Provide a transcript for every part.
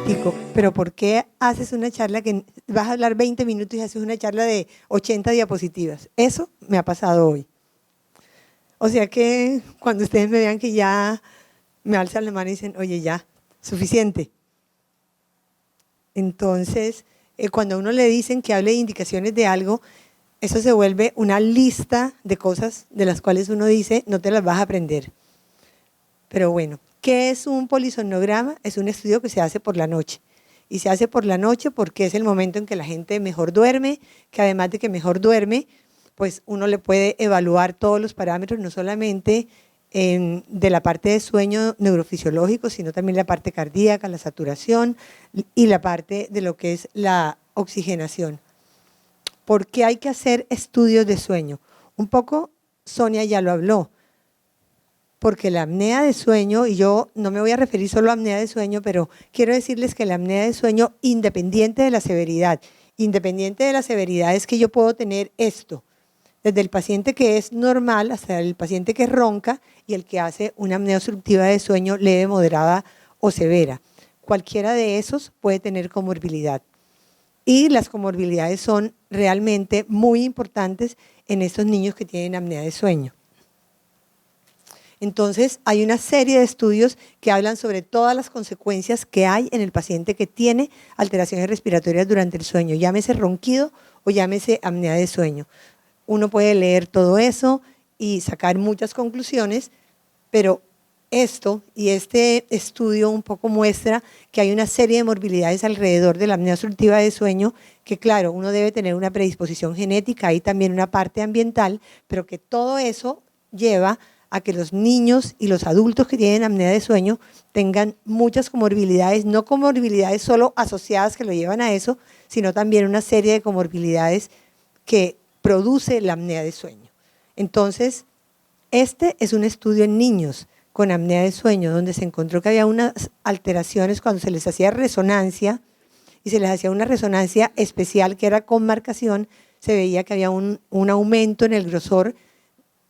minutico, pero ¿por qué haces una charla que vas a hablar 20 minutos y haces una charla de 80 diapositivas? Eso me ha pasado hoy. O sea que cuando ustedes me vean que ya me alzan la mano y dicen, oye, ya, suficiente. Entonces, cuando a uno le dicen que hable de indicaciones de algo, eso se vuelve una lista de cosas de las cuales uno dice, no te las vas a aprender. Pero bueno, ¿qué es un polisomnograma? Es un estudio que se hace por la noche. Y se hace por la noche porque es el momento en que la gente mejor duerme, que además de que mejor duerme, pues uno le puede evaluar todos los parámetros, no solamente de la parte de sueño neurofisiológico, sino también la parte cardíaca, la saturación y la parte de lo que es la oxigenación. ¿Por qué hay que hacer estudios de sueño? Un poco Sonia ya lo habló, porque la apnea de sueño, y yo no me voy a referir solo a apnea de sueño, pero quiero decirles que la apnea de sueño, independiente de la severidad es que yo puedo tener esto, desde el paciente que es normal hasta el paciente que ronca y el que hace una apnea obstructiva de sueño leve, moderada o severa. Cualquiera de esos puede tener comorbilidad. Y las comorbilidades son realmente muy importantes en estos niños que tienen apnea de sueño. Entonces, hay una serie de estudios que hablan sobre todas las consecuencias que hay en el paciente que tiene alteraciones respiratorias durante el sueño, llámese ronquido o llámese apnea de sueño. Uno puede leer todo eso y sacar muchas conclusiones, pero esto y este estudio un poco muestra que hay una serie de morbilidades alrededor de la apnea obstructiva de sueño, que claro, uno debe tener una predisposición genética, hay también una parte ambiental, pero que todo eso lleva a que los niños y los adultos que tienen apnea de sueño tengan muchas comorbilidades, no comorbilidades solo asociadas que lo llevan a eso, sino también una serie de comorbilidades que produce la apnea de sueño. Entonces, este es un estudio en niños con apnea de sueño, donde se encontró que había unas alteraciones cuando se les hacía resonancia, y se les hacía una resonancia especial que era con marcación, se veía que había un aumento en el grosor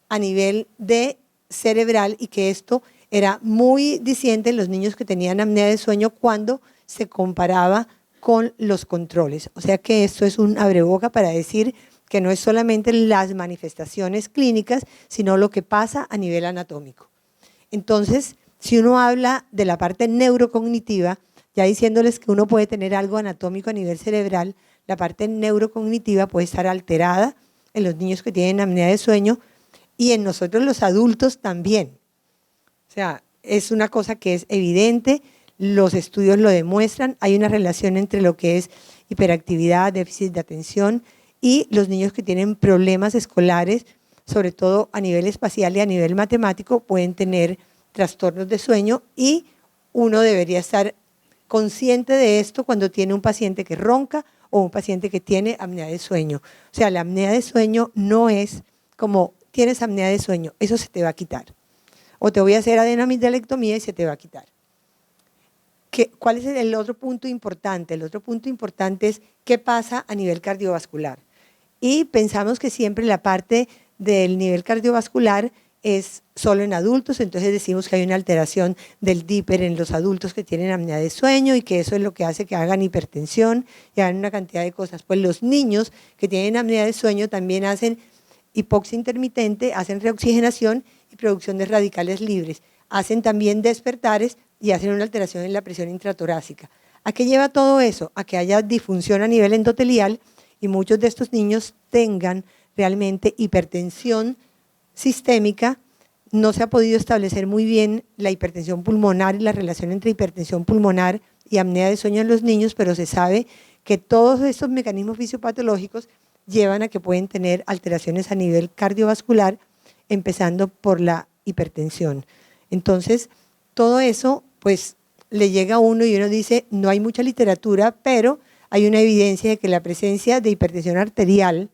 a nivel de cerebral y que esto era muy diciente en los niños que tenían apnea de sueño cuando se comparaba con los controles. O sea que esto es un abreboca para decir que no es solamente las manifestaciones clínicas, sino lo que pasa a nivel anatómico. Entonces, si uno habla de la parte neurocognitiva, ya diciéndoles que uno puede tener algo anatómico a nivel cerebral, la parte neurocognitiva puede estar alterada en los niños que tienen apnea de sueño y en nosotros los adultos también. O sea, es una cosa que es evidente, los estudios lo demuestran, hay una relación entre lo que es hiperactividad, déficit de atención y los niños que tienen problemas escolares, sobre todo a nivel espacial y a nivel matemático, pueden tener trastornos de sueño y uno debería estar consciente de esto cuando tiene un paciente que ronca o un paciente que tiene apnea de sueño. O sea, la apnea de sueño no es como tienes apnea de sueño, eso se te va a quitar. O te voy a hacer adenoamidalectomía y se te va a quitar. ¿Cuál es el otro punto importante? El otro punto importante es qué pasa a nivel cardiovascular. Y pensamos que siempre la parte del nivel cardiovascular es solo en adultos, entonces decimos que hay una alteración del DIPER en los adultos que tienen apnea de sueño y que eso es lo que hace que hagan hipertensión y hagan una cantidad de cosas. Pues los niños que tienen apnea de sueño también hacen hipoxia intermitente, hacen reoxigenación y producción de radicales libres, hacen también despertares y hacen una alteración en la presión intratorácica. ¿A qué lleva todo eso? A que haya disfunción a nivel endotelial y muchos de estos niños tengan realmente hipertensión sistémica. No se ha podido establecer muy bien la hipertensión pulmonar y la relación entre hipertensión pulmonar y apnea de sueño en los niños, pero se sabe que todos estos mecanismos fisiopatológicos llevan a que pueden tener alteraciones a nivel cardiovascular, empezando por la hipertensión. Entonces, todo eso pues le llega a uno y uno dice, no hay mucha literatura, pero hay una evidencia de que la presencia de hipertensión arterial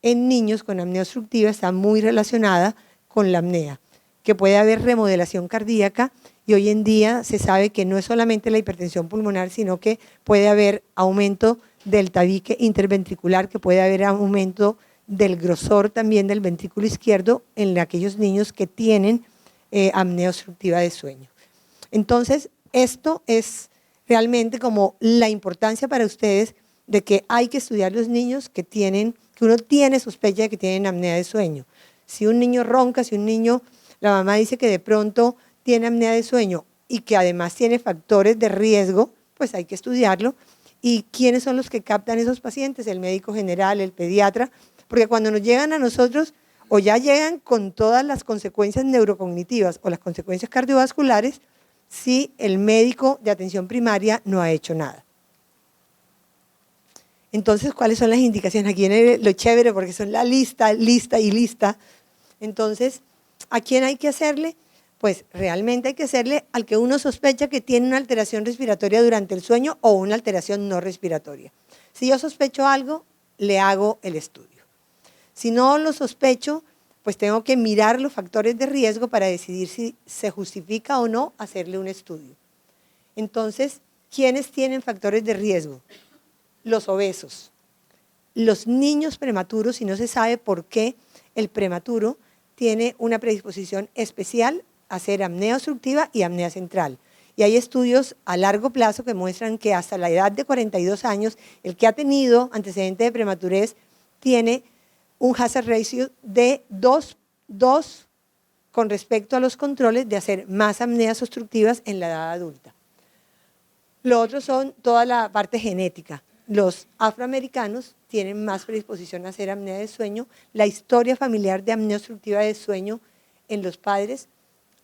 en niños con apnea obstructiva está muy relacionada con la apnea, que puede haber remodelación cardíaca y hoy en día se sabe que no es solamente la hipertensión pulmonar, sino que puede haber aumento del tabique interventricular, que puede haber aumento del grosor también del ventrículo izquierdo en aquellos niños que tienen apnea obstructiva de sueño. Entonces, esto es realmente como la importancia para ustedes de que hay que estudiar los niños que uno tiene sospecha de que tienen apnea de sueño. Si un niño ronca, si un niño, la mamá dice que de pronto tiene apnea de sueño y que además tiene factores de riesgo, pues hay que estudiarlo. ¿Y quiénes son los que captan esos pacientes? El médico general, el pediatra, porque cuando nos llegan a nosotros o ya llegan con todas las consecuencias neurocognitivas o las consecuencias cardiovasculares, si el médico de atención primaria no ha hecho nada. Entonces, ¿cuáles son las indicaciones? Aquí viene lo chévere porque son la lista. Entonces, ¿a quién hay que hacerle? Pues realmente hay que hacerle al que uno sospecha que tiene una alteración respiratoria durante el sueño o una alteración no respiratoria. Si yo sospecho algo, le hago el estudio. Si no lo sospecho, pues tengo que mirar los factores de riesgo para decidir si se justifica o no hacerle un estudio. Entonces, ¿quiénes tienen factores de riesgo? Los obesos, los niños prematuros, y no se sabe por qué el prematuro tiene una predisposición especial a hacer apnea obstructiva y apnea central. Y hay estudios a largo plazo que muestran que hasta la edad de 42 años, el que ha tenido antecedente de prematurez tiene un hazard ratio de 2 con respecto a los controles de hacer más apneas obstructivas en la edad adulta. Lo otro son toda la parte genética. Los afroamericanos tienen más predisposición a hacer apnea de sueño, la historia familiar de apnea obstructiva de sueño en los padres,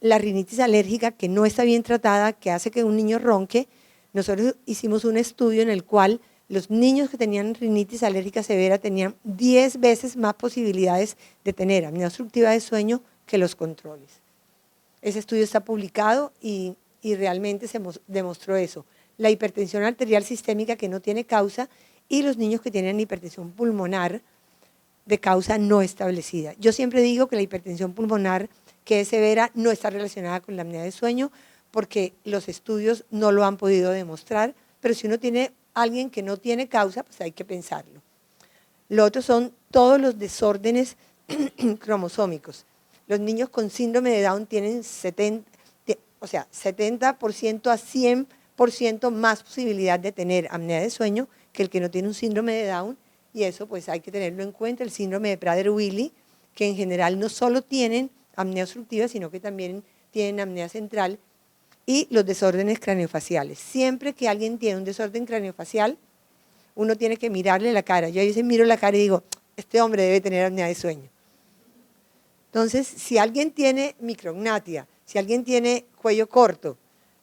la rinitis alérgica que no está bien tratada, que hace que un niño ronque. Nosotros hicimos un estudio en el cual los niños que tenían rinitis alérgica severa tenían 10 veces más posibilidades de tener apnea obstructiva de sueño que los controles. Ese estudio está publicado y realmente se demostró eso. La hipertensión arterial sistémica que no tiene causa y los niños que tienen hipertensión pulmonar de causa no establecida. Yo siempre digo que la hipertensión pulmonar que es severa no está relacionada con la apnea de sueño porque los estudios no lo han podido demostrar, pero si uno tiene alguien que no tiene causa, pues hay que pensarlo. Lo otro son todos los desórdenes cromosómicos. Los niños con síndrome de Down tienen 70% a 100% más posibilidad de tener apnea de sueño que el que no tiene un síndrome de Down, y eso pues hay que tenerlo en cuenta. El síndrome de Prader-Willi, que en general no solo tienen apnea obstructiva, sino que también tienen apnea central, y los desórdenes craneofaciales. Siempre que alguien tiene un desorden craneofacial, uno tiene que mirarle la cara. Yo a veces miro la cara y digo, este hombre debe tener apnea de sueño. Entonces, si alguien tiene micrognatia, si alguien tiene cuello corto,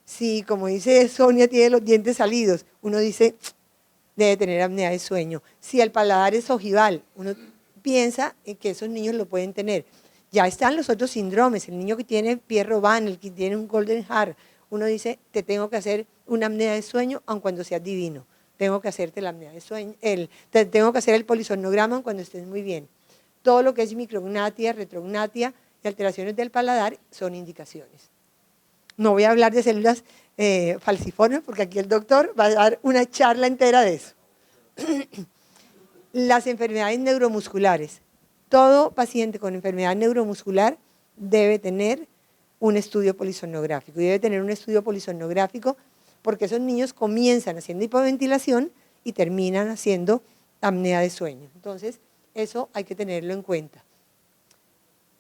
si, como dice Sonia, tiene los dientes salidos, uno dice, debe tener apnea de sueño. Si el paladar es ojival, uno piensa en que esos niños lo pueden tener. Ya están los otros síndromes, el niño que tiene Pierre-Robin, el que tiene un Golden Heart, uno dice, te tengo que hacer una apnea de sueño, aun cuando seas divino. Tengo que hacerte la apnea de sueño, tengo que hacer el polisomnograma cuando estés muy bien. Todo lo que es micrognatia, retrognatia y alteraciones del paladar son indicaciones. No voy a hablar de células falciformes porque aquí el doctor va a dar una charla entera de eso. Las enfermedades neuromusculares. Todo paciente con enfermedad neuromuscular debe tener un estudio polisomnográfico. Y debe tener un estudio polisomnográfico porque esos niños comienzan haciendo hipoventilación y terminan haciendo apnea de sueño. Entonces, eso hay que tenerlo en cuenta.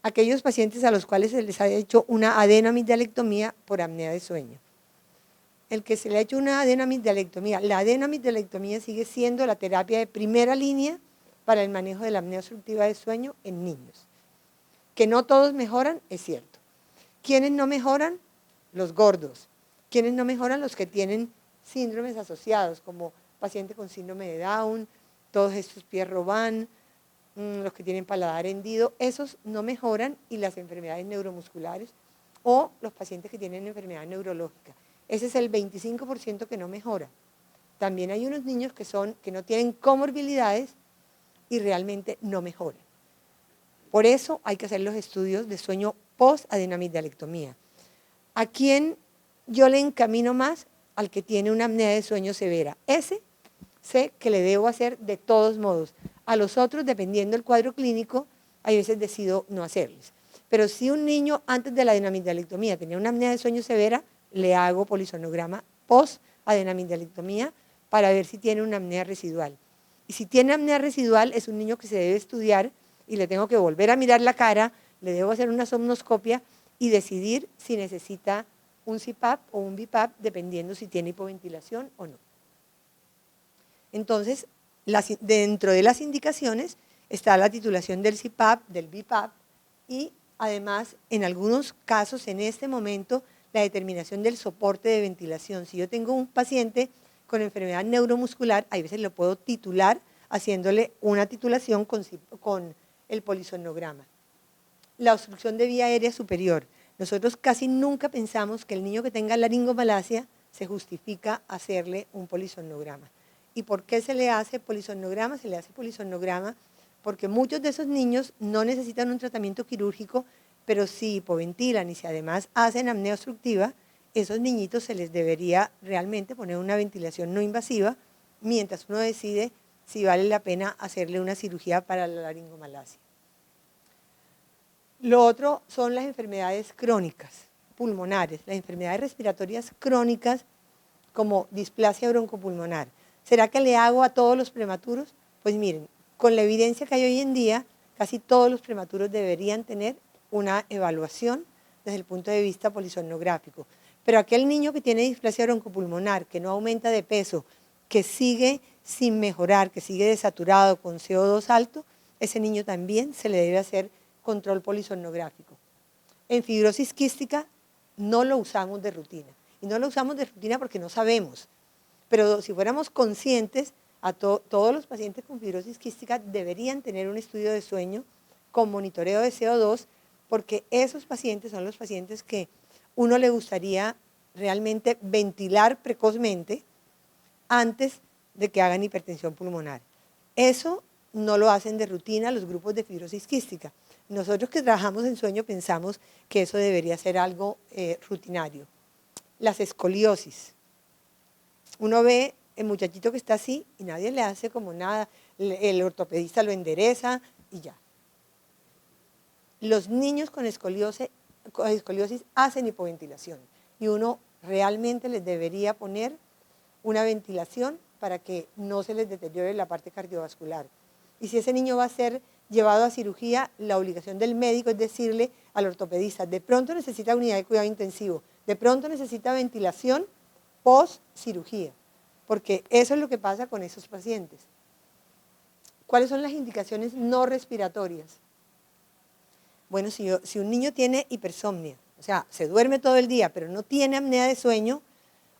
Aquellos pacientes a los cuales se les ha hecho una adenoamigdalectomía por apnea de sueño. El que se le ha hecho una adenoamigdalectomía, la adenoamigdalectomía sigue siendo la terapia de primera línea para el manejo de la apnea obstructiva de sueño en niños. Que no todos mejoran, es cierto. ¿Quiénes no mejoran? Los gordos. ¿Quiénes no mejoran? Los que tienen síndromes asociados, como paciente con síndrome de Down, todos estos Pierre-Robin, los que tienen paladar hendido, esos no mejoran, y las enfermedades neuromusculares o los pacientes que tienen enfermedad neurológica. Ese es el 25% que no mejora. También hay unos niños que no tienen comorbilidades y realmente no mejoran. Por eso hay que hacer los estudios de sueño post-adenoamigdalectomía. ¿A quién yo le encamino más? Al que tiene una apnea de sueño severa. Ese sé que le debo hacer de todos modos. A los otros, dependiendo del cuadro clínico, hay veces decido no hacerles. Pero si un niño antes de la adenoamigdalectomía tenía una apnea de sueño severa, le hago polisomnograma post adenamigdalectomía para ver si tiene una apnea residual. Y si tiene apnea residual, es un niño que se debe estudiar y le tengo que volver a mirar la cara, le debo hacer una somnoscopia y decidir si necesita un CPAP o un BiPAP, dependiendo si tiene hipoventilación o no. Entonces, dentro de las indicaciones está la titulación del CPAP, del BiPAP y además, en algunos casos, en este momento, la determinación del soporte de ventilación. Si yo tengo un paciente con enfermedad neuromuscular, a veces lo puedo titular haciéndole una titulación con el polisomnograma. La obstrucción de vía aérea superior. Nosotros casi nunca pensamos que el niño que tenga laringomalacia se justifica hacerle un polisomnograma. ¿Y por qué se le hace polisomnograma? Se le hace polisomnograma porque muchos de esos niños no necesitan un tratamiento quirúrgico, pero si hipoventilan y si además hacen apnea obstructiva, esos niñitos se les debería realmente poner una ventilación no invasiva mientras uno decide si vale la pena hacerle una cirugía para la laringomalacia. Lo otro son las enfermedades crónicas, pulmonares, las enfermedades respiratorias crónicas como displasia broncopulmonar. ¿Será que le hago a todos los prematuros? Pues miren, con la evidencia que hay hoy en día, casi todos los prematuros deberían tener una evaluación desde el punto de vista polisomnográfico. Pero aquel niño que tiene displasia broncopulmonar, que no aumenta de peso, que sigue sin mejorar, que sigue desaturado con CO2 alto, ese niño también se le debe hacer control polisomnográfico. En fibrosis quística no lo usamos de rutina. Y no lo usamos de rutina porque no sabemos. Pero si fuéramos conscientes, todos los pacientes con fibrosis quística deberían tener un estudio de sueño con monitoreo de CO2, porque esos pacientes son los pacientes que uno le gustaría realmente ventilar precozmente antes de que hagan hipertensión pulmonar. Eso no lo hacen de rutina los grupos de fibrosis quística. Nosotros que trabajamos en sueño pensamos que eso debería ser algo rutinario. Las escoliosis. Uno ve el muchachito que está así y nadie le hace como nada. El ortopedista lo endereza y ya. Los niños con escoliosis hacen hipoventilación y uno realmente les debería poner una ventilación para que no se les deteriore la parte cardiovascular. Y si ese niño va a ser llevado a cirugía, la obligación del médico es decirle al ortopedista, de pronto necesita unidad de cuidado intensivo, de pronto necesita ventilación post cirugía, porque eso es lo que pasa con esos pacientes. ¿Cuáles son las indicaciones no respiratorias? Bueno, si un niño tiene hipersomnia, o sea, se duerme todo el día, pero no tiene apnea de sueño,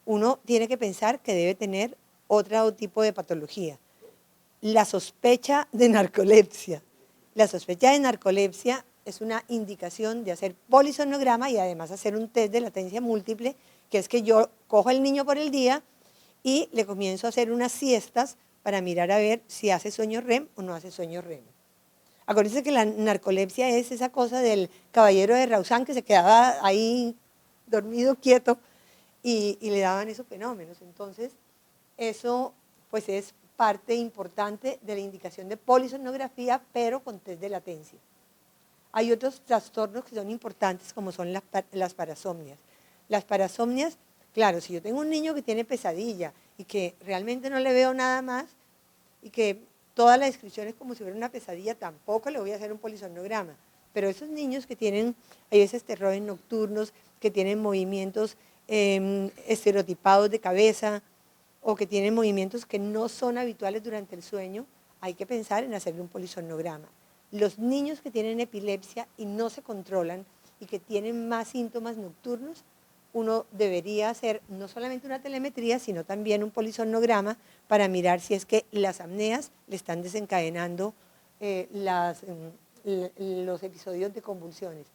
uno tiene que pensar que debe tener otro tipo de patología. La sospecha de narcolepsia. La sospecha de narcolepsia es una indicación de hacer polisomnograma y además hacer un test de latencia múltiple, que es que yo cojo al niño por el día y le comienzo a hacer unas siestas para mirar a ver si hace sueño REM o no hace sueño REM. Acuérdense que la narcolepsia es esa cosa del caballero de Rausán que se quedaba ahí dormido, quieto, y le daban esos fenómenos. Entonces, eso pues es parte importante de la indicación de polisomnografía, pero con test de latencia. Hay otros trastornos que son importantes, como son las parasomnias. Las parasomnias, claro, si yo tengo un niño que tiene pesadilla y que realmente no le veo nada más y que toda la descripción es como si fuera una pesadilla, tampoco le voy a hacer un polisomnograma. Pero esos niños que tienen, hay veces terrores nocturnos, que tienen movimientos estereotipados de cabeza o que tienen movimientos que no son habituales durante el sueño, hay que pensar en hacerle un polisomnograma. Los niños que tienen epilepsia y no se controlan y que tienen más síntomas nocturnos, uno debería hacer no solamente una telemetría, sino también un polisomnograma para mirar si es que las apneas le están desencadenando los episodios de convulsiones.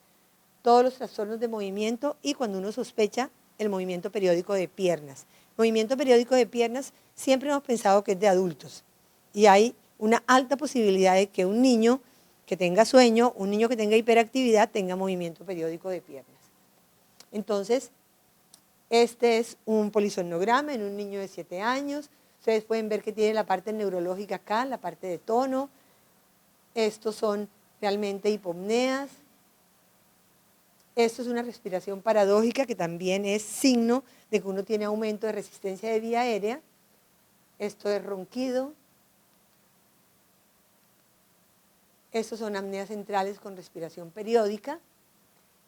Todos los trastornos de movimiento y cuando uno sospecha el movimiento periódico de piernas. Movimiento periódico de piernas siempre hemos pensado que es de adultos y hay una alta posibilidad de que un niño que tenga sueño, un niño que tenga hiperactividad, tenga movimiento periódico de piernas. Entonces, este es un polisomnograma en un niño de 7 años. Ustedes pueden ver que tiene la parte neurológica acá, la parte de tono. Estos son realmente hipopneas. Esto es una respiración paradójica que también es signo de que uno tiene aumento de resistencia de vía aérea. Esto es ronquido. Estos son apneas centrales con respiración periódica.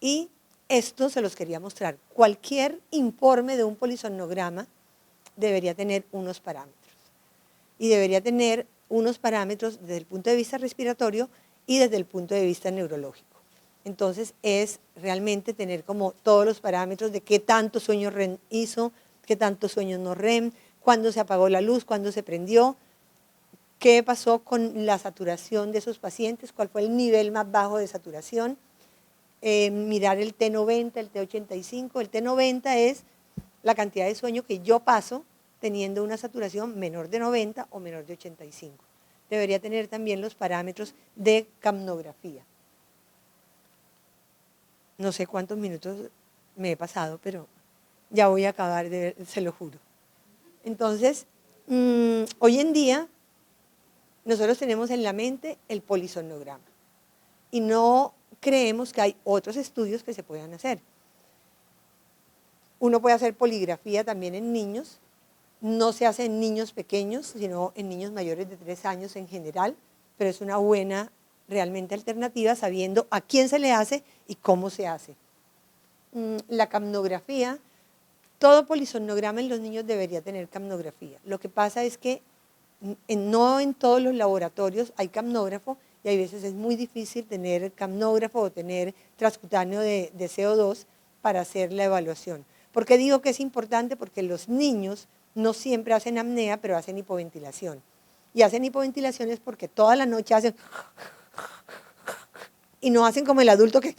Y esto se los quería mostrar. Cualquier informe de un polisomnograma debería tener unos parámetros. Y debería tener unos parámetros desde el punto de vista respiratorio y desde el punto de vista neurológico. Entonces es realmente tener como todos los parámetros de qué tanto sueño REM hizo, qué tanto sueño no REM, cuándo se apagó la luz, cuándo se prendió, qué pasó con la saturación de esos pacientes, cuál fue el nivel más bajo de saturación, mirar el T90, el T85. El T90 es la cantidad de sueño que yo paso teniendo una saturación menor de 90 o menor de 85. Debería tener también los parámetros de capnografía. No sé cuántos minutos me he pasado, pero ya voy a acabar de ver, se lo juro. Entonces, hoy en día, nosotros tenemos en la mente el polisomnograma y no creemos que hay otros estudios que se puedan hacer. Uno puede hacer poligrafía también en niños, no se hace en niños pequeños, sino en niños mayores de 3 años en general, pero es una buena realmente alternativa sabiendo a quién se le hace y cómo se hace. La capnografía, todo polisomnograma en los niños debería tener capnografía. Lo que pasa es que no en todos los laboratorios hay capnógrafo y hay veces es muy difícil tener capnógrafo o tener transcutáneo de CO2 para hacer la evaluación. ¿Por qué digo que es importante? Porque los niños no siempre hacen apnea, pero hacen hipoventilación. Y hacen hipoventilación es porque toda la noche hacen y no hacen como el adulto que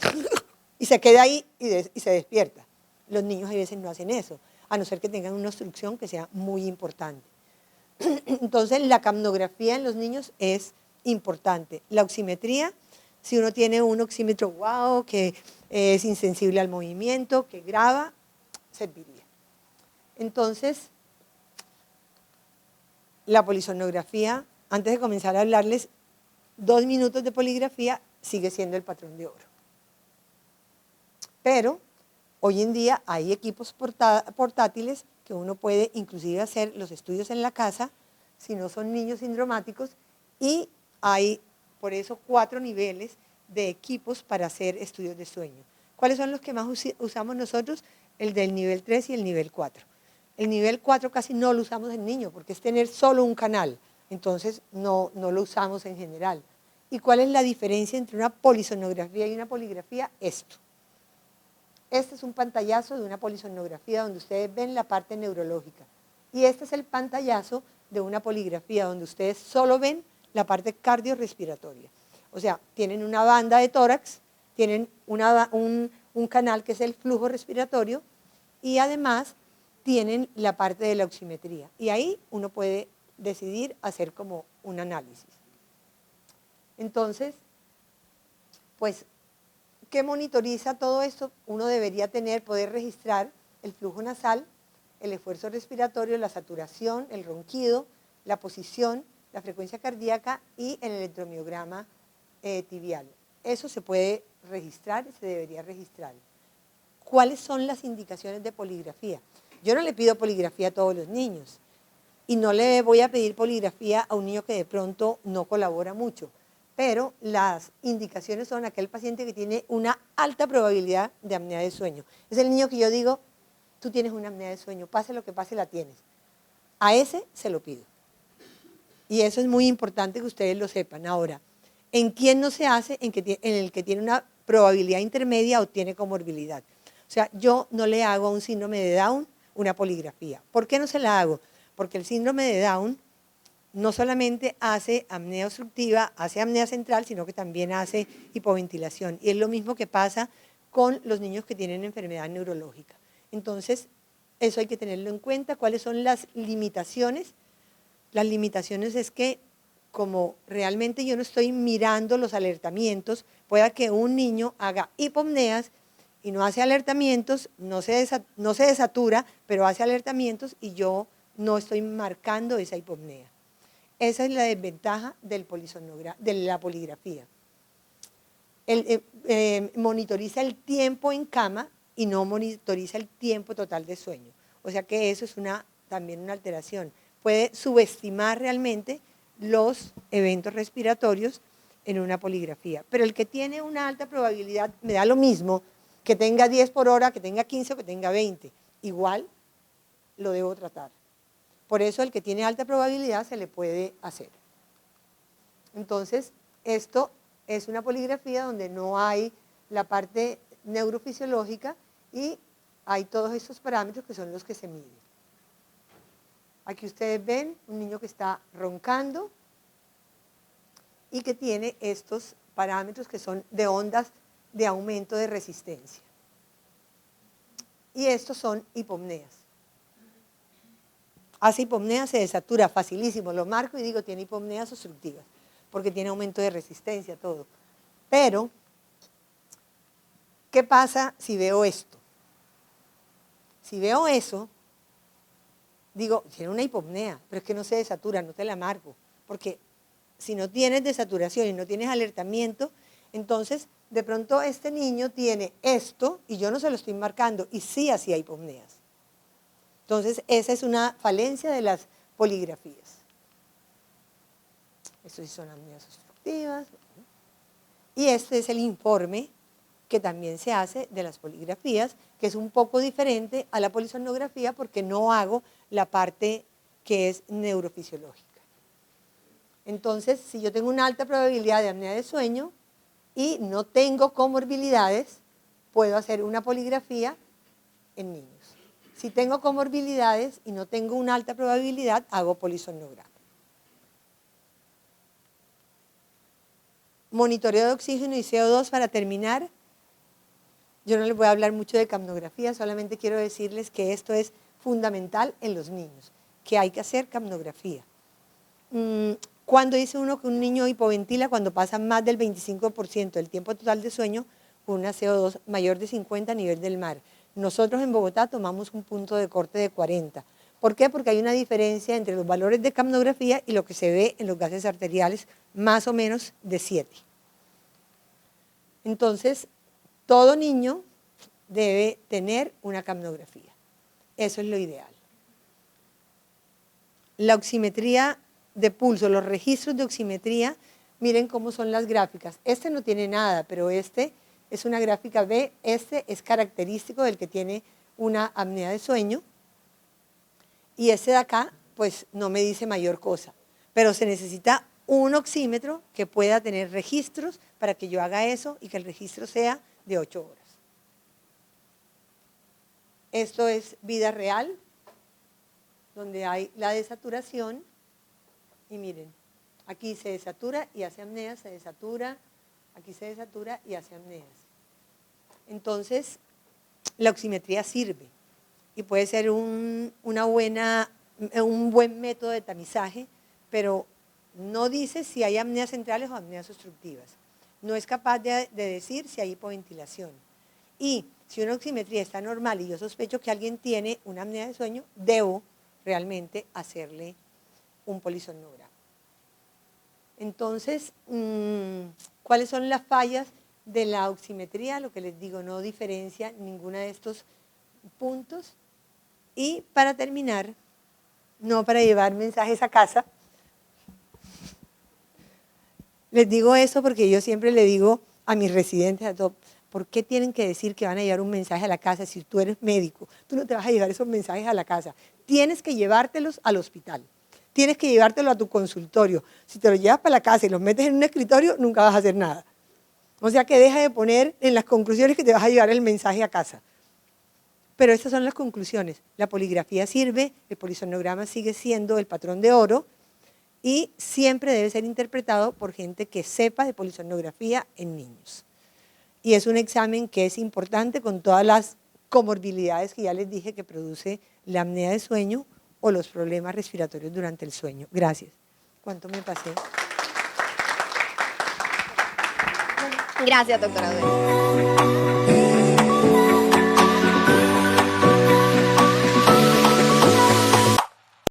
y se queda ahí y se despierta. Los niños a veces no hacen eso, a no ser que tengan una obstrucción que sea muy importante. Entonces, la capnografía en los niños es importante. La oximetría, si uno tiene un oxímetro wow, que es insensible al movimiento, que graba, serviría. Entonces, la polisomnografía, antes de comenzar a hablarles, 2 minutos de poligrafía sigue siendo el patrón de oro. Pero hoy en día hay equipos portátiles que uno puede inclusive hacer los estudios en la casa, si no son niños sindromáticos, y hay por eso 4 niveles de equipos para hacer estudios de sueño. ¿Cuáles son los que más usamos nosotros? El del nivel 3 y el nivel 4. El nivel 4 casi no lo usamos en niños porque es tener solo un canal, entonces no lo usamos en general. ¿Y cuál es la diferencia entre una polisomnografía y una poligrafía? Esto. Este es un pantallazo de una polisomnografía donde ustedes ven la parte neurológica. Y este es el pantallazo de una poligrafía donde ustedes solo ven la parte cardiorrespiratoria. O sea, tienen una banda de tórax, tienen un canal que es el flujo respiratorio y además tienen la parte de la oximetría. Y ahí uno puede decidir hacer como un análisis. Entonces, pues, ¿qué monitoriza todo esto? Uno debería poder registrar el flujo nasal, el esfuerzo respiratorio, la saturación, el ronquido, la posición, la frecuencia cardíaca y el electromiograma tibial. Eso se puede registrar, se debería registrar. ¿Cuáles son las indicaciones de poligrafía? Yo no le pido poligrafía a todos los niños y no le voy a pedir poligrafía a un niño que de pronto no colabora mucho, pero las indicaciones son aquel paciente que tiene una alta probabilidad de apnea de sueño. Es el niño que yo digo, tú tienes una apnea de sueño, pase lo que pase la tienes. A ese se lo pido. Y eso es muy importante que ustedes lo sepan. Ahora, ¿en quién no se hace? En el que tiene una probabilidad intermedia o tiene comorbilidad. O sea, yo no le hago a un síndrome de Down una poligrafía. ¿Por qué no se la hago? Porque el síndrome de Down no solamente hace apnea obstructiva, hace apnea central, sino que también hace hipoventilación. Y es lo mismo que pasa con los niños que tienen enfermedad neurológica. Entonces, eso hay que tenerlo en cuenta. ¿Cuáles son las limitaciones? Las limitaciones es que como realmente yo no estoy mirando los alertamientos, pueda que un niño haga hipopneas y no hace alertamientos, no se desatura, pero hace alertamientos y yo no estoy marcando esa hipopnea. Esa es la desventaja de la poligrafía. monitoriza el tiempo en cama y no monitoriza el tiempo total de sueño. O sea que eso es también una alteración. Puede subestimar realmente los eventos respiratorios en una poligrafía. Pero el que tiene una alta probabilidad, me da lo mismo que tenga 10 por hora, que tenga 15 o que tenga 20. Igual lo debo tratar. Por eso el que tiene alta probabilidad se le puede hacer. Entonces, esto es una poligrafía donde no hay la parte neurofisiológica y hay todos estos parámetros que son los que se miden. Aquí ustedes ven un niño que está roncando y que tiene estos parámetros que son de ondas de aumento de resistencia. Y estos son hipopneas. Hace hipopnea, se desatura, facilísimo, lo marco y digo tiene hipopneas obstructivas, porque tiene aumento de resistencia, todo. Pero, ¿qué pasa si veo esto? Si veo eso, digo, tiene una hipopnea, pero es que no se desatura, no te la marco, porque si no tienes desaturación y no tienes alertamiento, entonces de pronto este niño tiene esto y yo no se lo estoy marcando y sí hacía hipopneas. Entonces esa es una falencia de las poligrafías. Estos sí son apneas obstructivas. Y este es el informe que también se hace de las poligrafías, que es un poco diferente a la polisomnografía porque no hago la parte que es neurofisiológica. Entonces, si yo tengo una alta probabilidad de apnea de sueño y no tengo comorbilidades, puedo hacer una poligrafía en niños. Si tengo comorbilidades y no tengo una alta probabilidad, hago polisomnograma. Monitoreo de oxígeno y CO2 para terminar. Yo no les voy a hablar mucho de capnografía, solamente quiero decirles que esto es fundamental en los niños, que hay que hacer capnografía. ¿Cuándo dice uno que un niño hipoventila? Cuando pasa más del 25% del tiempo total de sueño con una CO2 mayor de 50 a nivel del mar. Nosotros en Bogotá tomamos un punto de corte de 40. ¿Por qué? Porque hay una diferencia entre los valores de capnografía y lo que se ve en los gases arteriales, más o menos de 7. Entonces, todo niño debe tener una capnografía. Eso es lo ideal. La oximetría de pulso, los registros de oximetría, miren cómo son las gráficas. Este no tiene nada, pero este es una gráfica B, este es característico del que tiene una apnea de sueño y este de acá pues no me dice mayor cosa, pero se necesita un oxímetro que pueda tener registros para que yo haga eso y que el registro sea de 8 horas. Esto es vida real, donde hay la desaturación y miren, aquí se desatura y hace apnea, se desatura, aquí se desatura y hace apneas. Entonces, la oximetría sirve y puede ser un buen método de tamizaje, pero no dice si hay apneas centrales o apneas obstructivas. No es capaz de decir si hay hipoventilación. Y si una oximetría está normal y yo sospecho que alguien tiene una apnea de sueño, debo realmente hacerle un polisomnograma. Entonces, ¿cuáles son las fallas de la oximetría? Lo que les digo, no diferencia ninguna de estos puntos. Y para terminar, no para llevar mensajes a casa, les digo eso porque yo siempre le digo a mis residentes, a todos, ¿por qué tienen que decir que van a llevar un mensaje a la casa si tú eres médico? Tú no te vas a llevar esos mensajes a la casa. Tienes que llevártelos al hospital. Tienes que llevártelo a tu consultorio. Si te los llevas para la casa y los metes en un escritorio, nunca vas a hacer nada. O sea que deja de poner en las conclusiones que te vas a llevar el mensaje a casa. Pero estas son las conclusiones. La poligrafía sirve, el polisomnograma sigue siendo el patrón de oro y siempre debe ser interpretado por gente que sepa de polisomnografía en niños. Y es un examen que es importante con todas las comorbilidades que ya les dije que produce la apnea de sueño o los problemas respiratorios durante el sueño. Gracias. ¿Cuánto me pasé? Gracias, doctora Audrey.